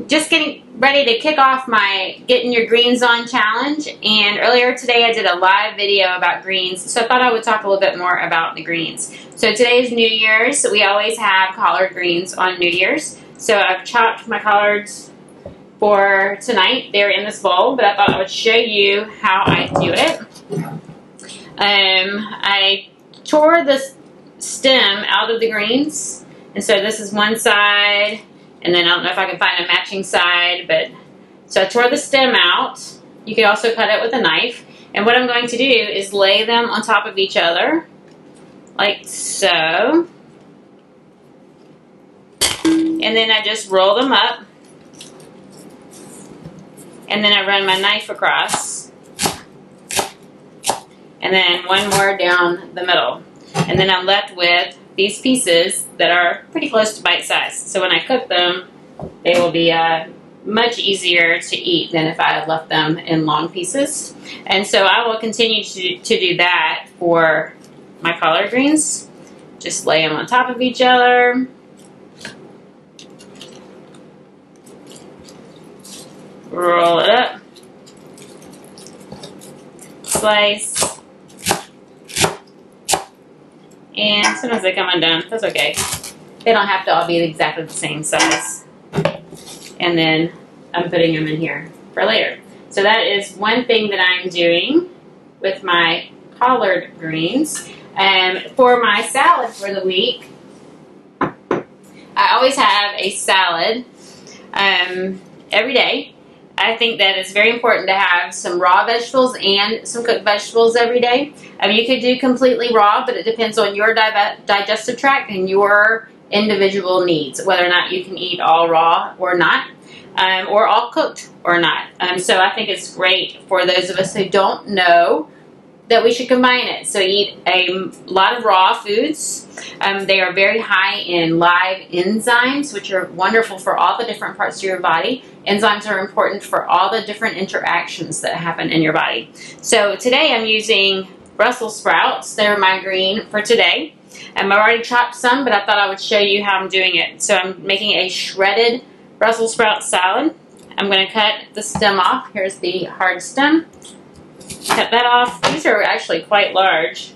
just getting ready to kick off my Getting Your Greens On challenge, and earlier today I did a live video about greens, so I thought I would talk a little bit more about the greens. So today is New Year's, so we always have collard greens on New Year's. So I've chopped my collards for tonight. They're in this bowl, but I thought I would show you how I do it. I tore the stem out of the greens, and so this is one side, and then I don't know if I can find a matching side, but so I tore the stem out. You can also cut it with a knife, and what I'm going to do is lay them on top of each other like so, and then I just roll them up, and then I run my knife across, and then one more down the middle, and then I'm left with these pieces that are pretty close to bite size. So when I cook them, they will be much easier to eat than if I had left them in long pieces. And so I will continue to do that for my collard greens. Just lay them on top of each other. Roll it up. Slice. And sometimes they come undone. That's okay. They don't have to all be exactly the same size. And then I'm putting them in here for later. So that is one thing that I'm doing with my collard greens. For my salad for the week, I always have a salad every day. I think that it's very important to have some raw vegetables and some cooked vegetables every day. You could do completely raw, but it depends on your digestive tract and your individual needs, whether or not you can eat all raw or not, or all cooked or not. So I think it's great for those of us who don't know that we should combine it. So eat a lot of raw foods. They are very high in live enzymes, which are wonderful for all the different parts of your body. Enzymes are important for all the different interactions that happen in your body. So today I'm using Brussels sprouts. They're my green for today. I've already chopped some, but I thought I would show you how I'm doing it. So I'm making a shredded Brussels sprout salad. I'm going to cut the stem off. Here's the hard stem. Cut that off. These are actually quite large.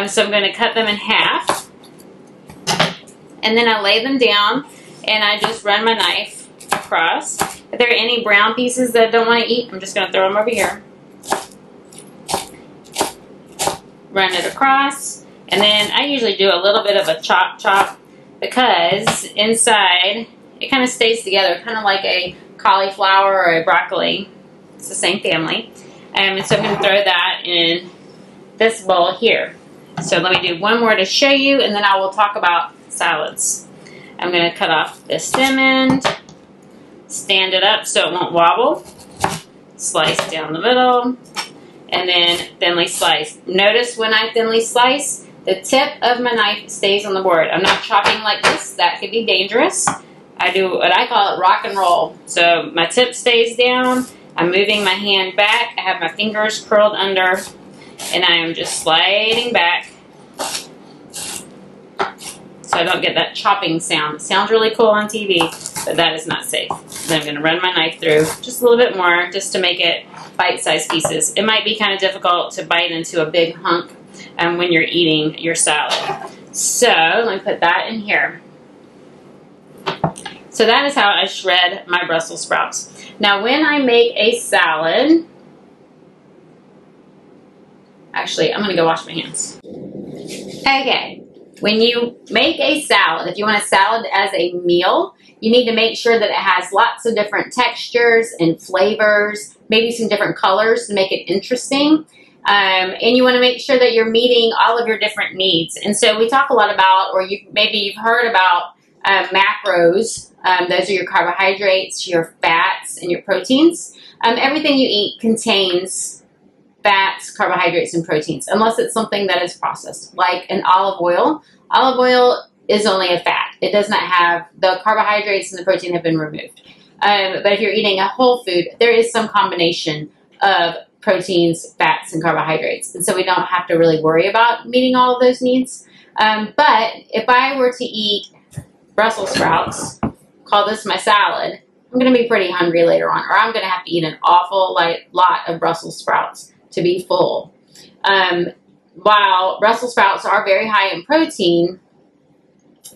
So I'm going to cut them in half. And then I lay them down and I just run my knife across. If there are any brown pieces that I don't want to eat, I'm just going to throw them over here. Run it across. And then I usually do a little bit of a chop because inside it kind of stays together, kind of like a cauliflower or a broccoli. It's the same family. And so I'm going to throw that in this bowl here. So let me do one more to show you, and then I will talk about salads. I'm going to cut off the stem end, stand it up so it won't wobble, slice down the middle, and then thinly slice. Notice when I thinly slice, the tip of my knife stays on the board. I'm not chopping like this. That could be dangerous. I do what I call it rock and roll. So my tip stays down. I'm moving my hand back. I have my fingers curled under, and I am just sliding back so I don't get that chopping sound. It sounds really cool on TV, but that is not safe. Then I'm going to run my knife through just a little bit more just to make it bite-sized pieces. It might be kind of difficult to bite into a big hunk when you're eating your salad. So let me put that in here. So that is how I shred my Brussels sprouts. Now when I make a salad, actually I'm going to go wash my hands. Okay, when you make a salad, if you want a salad as a meal, you need to make sure that it has lots of different textures and flavors, maybe some different colors to make it interesting. And you want to make sure that you're meeting all of your different needs. And so we talk a lot about, or maybe you've heard about macros. Those are your carbohydrates, your fats, and your proteins. Everything you eat contains fats, carbohydrates, and proteins, unless it's something that is processed, like an olive oil. Olive oil is only a fat. It does not have, the carbohydrates and the protein have been removed. But if you're eating a whole food, there is some combination of proteins, fats, and carbohydrates. And so we don't have to really worry about meeting all of those needs. But if I were to eat Brussels sprouts, call this my salad, I'm going to be pretty hungry later on, or I'm going to have to eat an awful lot of Brussels sprouts to be full. While Brussels sprouts are very high in protein,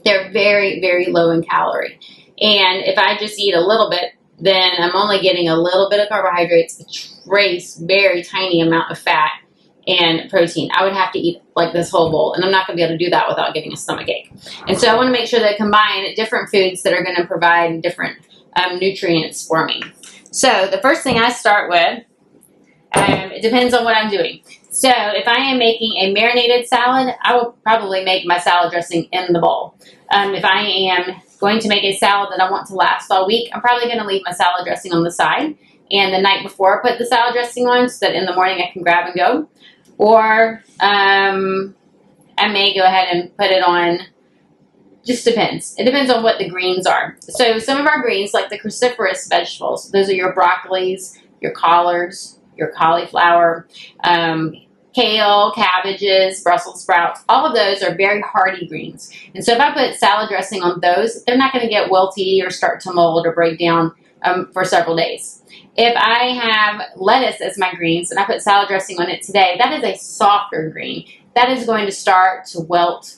they're very, very low in calorie. And if I just eat a little bit, then I'm only getting a little bit of carbohydrates, a trace, very tiny amount of fat and protein. I would have to eat like this whole bowl, and I'm not going to be able to do that without getting a stomach ache. And so I want to make sure that I combine different foods that are going to provide different nutrients for me. So the first thing I start with, it depends on what I'm doing. So if I am making a marinated salad, I will probably make my salad dressing in the bowl. If I am going to make a salad that I want to last all week, I'm probably going to leave my salad dressing on the side, and the night before put the salad dressing on so that in the morning I can grab and go. Or I may go ahead and put it on. Just depends. It depends on what the greens are. So some of our greens, like the cruciferous vegetables, those are your broccolis, your collards, your cauliflower, kale, cabbages, Brussels sprouts. All of those are very hardy greens. And so if I put salad dressing on those, they're not going to get wilty or start to mold or break down for several days. If I have lettuce as my greens and I put salad dressing on it today, that is a softer green. That is going to start to wilt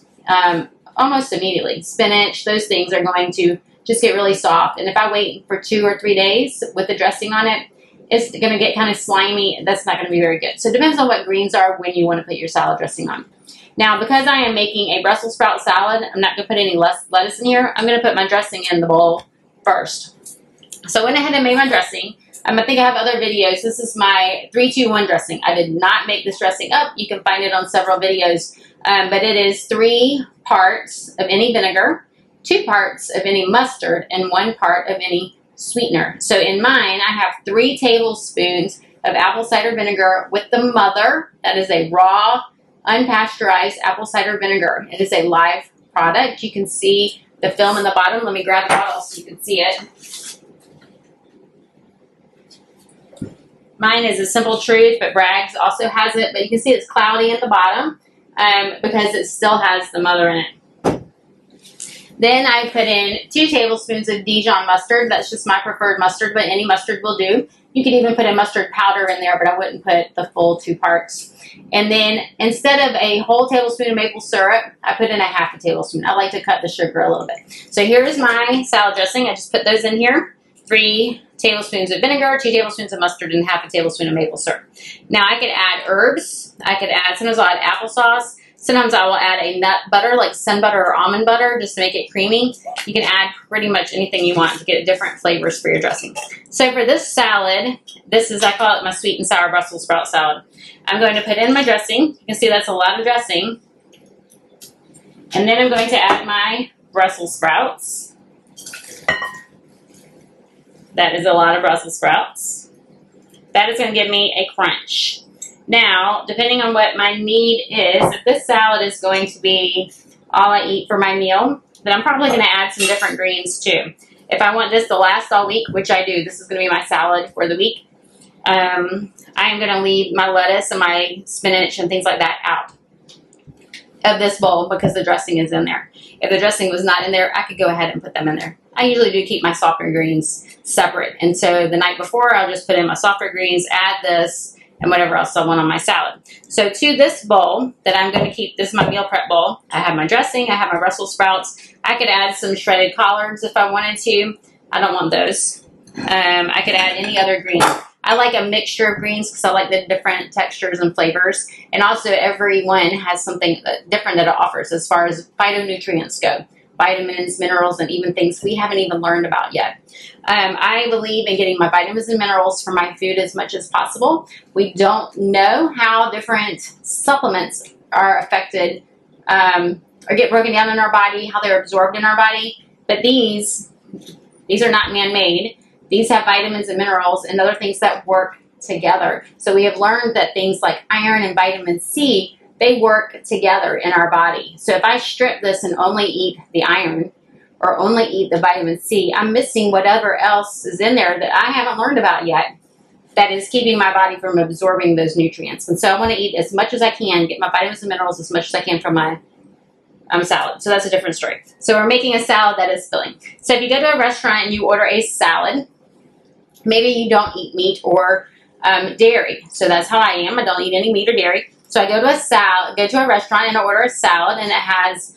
almost immediately. Spinach, those things are going to just get really soft. And if I wait for 2 or 3 days with the dressing on it, it's going to get kind of slimy. That's not going to be very good. So it depends on what greens are when you want to put your salad dressing on. Now, because I am making a Brussels sprout salad, I'm not going to put any lettuce in here. I'm going to put my dressing in the bowl first. So I went ahead and made my dressing. I think I have other videos. This is my 3-2-1 dressing. I did not make this dressing up. You can find it on several videos. But it is 3 parts of any vinegar, 2 parts of any mustard, and 1 part of any sweetener. So in mine, I have 3 tablespoons of apple cider vinegar with the mother. That is a raw, unpasteurized apple cider vinegar. It is a live product. You can see the film in the bottom. Let me grab the bottle so you can see it. Mine is a Simple Truth, but Bragg's also has it. But you can see it's cloudy at the bottom because it still has the mother in it. Then I put in 2 tablespoons of Dijon mustard. That's just my preferred mustard, but any mustard will do. You could even put a mustard powder in there, but I wouldn't put the full 2 parts. And then instead of a whole tablespoon of maple syrup, I put in a ½ tablespoon. I like to cut the sugar a little bit. So here's my salad dressing. I just put those in here. 3 tablespoons of vinegar, 2 tablespoons of mustard, and ½ tablespoon of maple syrup. Now I could add herbs. I could add, sometimes I'll add applesauce. Sometimes I will add a nut butter, like sun butter or almond butter, just to make it creamy. You can add pretty much anything you want to get different flavors for your dressing. So for this salad, this is, I call it my sweet and sour Brussels sprout salad. I'm going to put in my dressing. You can see that's a lot of dressing. And then I'm going to add my Brussels sprouts. That is a lot of Brussels sprouts. That is going to give me a crunch. Now, depending on what my need is, if this salad is going to be all I eat for my meal, then I'm probably going to add some different greens too. If I want this to last all week, which I do, this is going to be my salad for the week, I am going to leave my lettuce and my spinach and things like that out of this bowl because the dressing is in there. If the dressing was not in there, I could go ahead and put them in there. I usually do keep my softer greens separate. And so the night before, I'll just put in my softer greens, add this, and whatever else I want on my salad. So to this bowl that I'm going to keep, this is my meal prep bowl. I have my dressing, I have my Brussels sprouts. I could add some shredded collards if I wanted to. I don't want those. I could add any other greens. I like a mixture of greens because I like the different textures and flavors. And also every one has something different that it offers as far as phytonutrients go. Vitamins, minerals, and even things we haven't even learned about yet. I believe in getting my vitamins and minerals from my food as much as possible. We don't know how different supplements are affected or get broken down in our body, how they're absorbed in our body. But these are not man-made. These have vitamins and minerals and other things that work together. So we have learned that things like iron and vitamin C, they work together in our body. So if I strip this and only eat the iron or only eat the vitamin C, I'm missing whatever else is in there that I haven't learned about yet that is keeping my body from absorbing those nutrients. And so I want to eat as much as I can, get my vitamins and minerals as much as I can from my salad. So that's a different story. So we're making a salad that is filling. So if you go to a restaurant and you order a salad, maybe you don't eat meat or dairy. So that's how I am. I don't eat any meat or dairy. So I go to a restaurant and I order a salad, and it has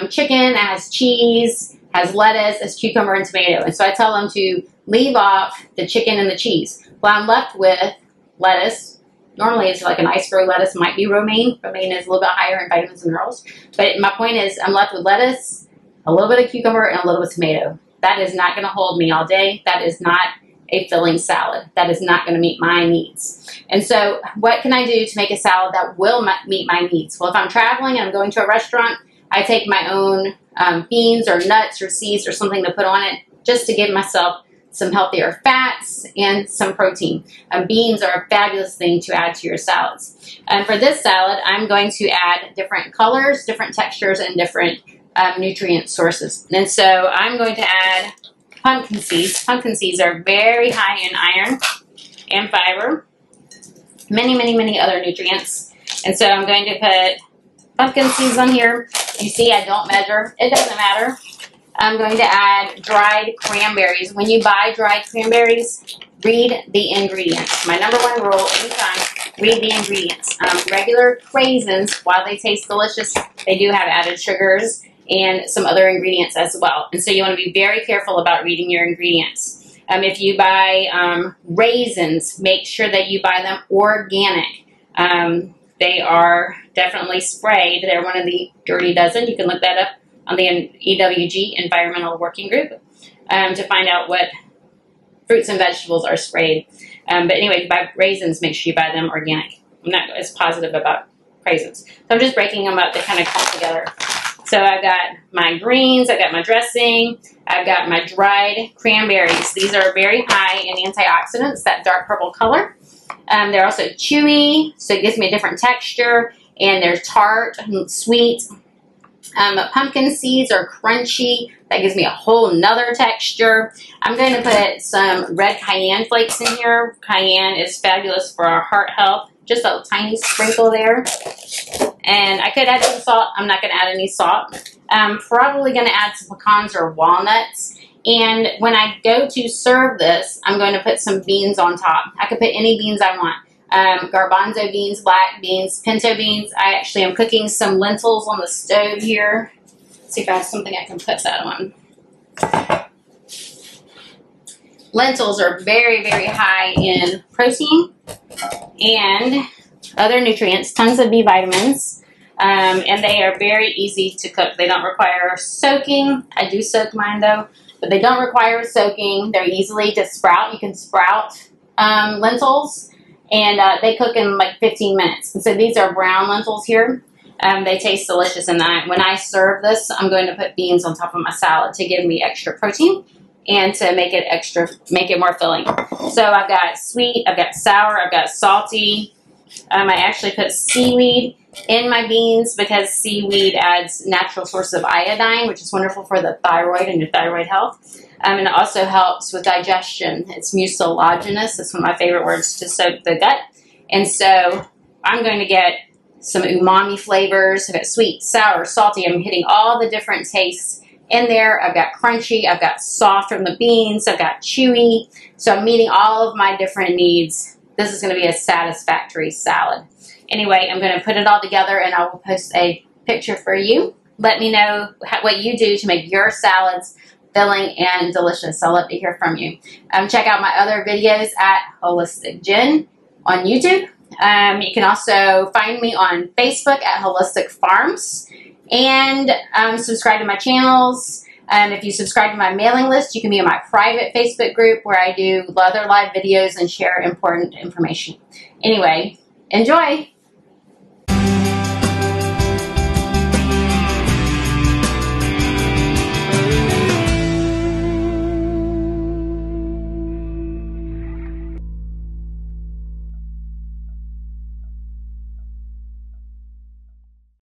chicken, it has cheese, has lettuce, has cucumber and tomato. And so I tell them to leave off the chicken and the cheese. Well, I'm left with lettuce. Normally it's like an iceberg lettuce, might be romaine. Romaine is a little bit higher in vitamins and minerals. But my point is I'm left with lettuce, a little bit of cucumber, and a little bit of tomato. That is not going to hold me all day. That is not a filling salad. That is not going to meet my needs. And so what can I do to make a salad that will meet my needs? Well, if I'm traveling and I'm going to a restaurant, I take my own beans or nuts or seeds or something to put on it just to give myself some healthier fats and some protein. Beans are a fabulous thing to add to your salads. For this salad, I'm going to add different colors, different textures, and different nutrient sources. And so I'm going to add pumpkin seeds. Pumpkin seeds are very high in iron and fiber, many other nutrients. And so I'm going to put pumpkin seeds on here. You see, I don't measure. It doesn't matter. I'm going to add dried cranberries. When you buy dried cranberries, read the ingredients. My number one rule anytime, read the ingredients. Regular raisins, while they taste delicious, they do have added sugars and some other ingredients as well. And so you want to be very careful about reading your ingredients. If you buy raisins, make sure that you buy them organic. They are definitely sprayed. They're one of the dirty dozen. You can look that up on the EWG, Environmental Working Group, to find out what fruits and vegetables are sprayed. But anyway, if you buy raisins, make sure you buy them organic. I'm not as positive about raisins. So I'm just breaking them up to kind of come together. So I've got my greens, I've got my dressing, I've got my dried cranberries. These are very high in antioxidants, that dark purple color. They're also chewy, so it gives me a different texture, and they're tart and sweet. Pumpkin seeds are crunchy. That gives me a whole nother texture. I'm going to put some red cayenne flakes in here. Cayenne is fabulous for our heart health. Just a tiny sprinkle there. And I could add some salt. I'm not going to add any salt. I'm probably going to add some pecans or walnuts. And when I go to serve this, I'm going to put some beans on top. I could put any beans I want. Garbanzo beans, black beans, pinto beans. I actually am cooking some lentils on the stove here. Let's see if I have something I can put that on. Lentils are very high in protein and other nutrients, tons of B vitamins, and they are very easy to cook. They don't require soaking. I do soak mine though, but they don't require soaking. They're easily to sprout. You can sprout lentils. And they cook in like 15 minutes. And so these are brown lentils here. They taste delicious. And when I serve this, I'm going to put beans on top of my salad to give me extra protein and to make it more filling. So I've got sweet, I've got sour, I've got salty. I actually put seaweed in my beans because seaweed adds natural source of iodine, which is wonderful for the thyroid and your thyroid health. And it also helps with digestion. It's mucilaginous. That's one of my favorite words to soak the gut. And so I'm going to get some umami flavors. I've got sweet, sour, salty. I'm hitting all the different tastes in there. I've got crunchy. I've got soft from the beans. I've got chewy. So I'm meeting all of my different needs. This is going to be a satisfactory salad. Anyway, I'm going to put it all together and I will post a picture for you. Let me know what you do to make your salads filling and delicious. I'd love to hear from you. Check out my other videos at Holistic Jen on YouTube. You can also find me on Facebook at Holistic Farms, and subscribe to my channels. If you subscribe to my mailing list, you can be in my private Facebook group where I do other live videos and share important information. Anyway, enjoy!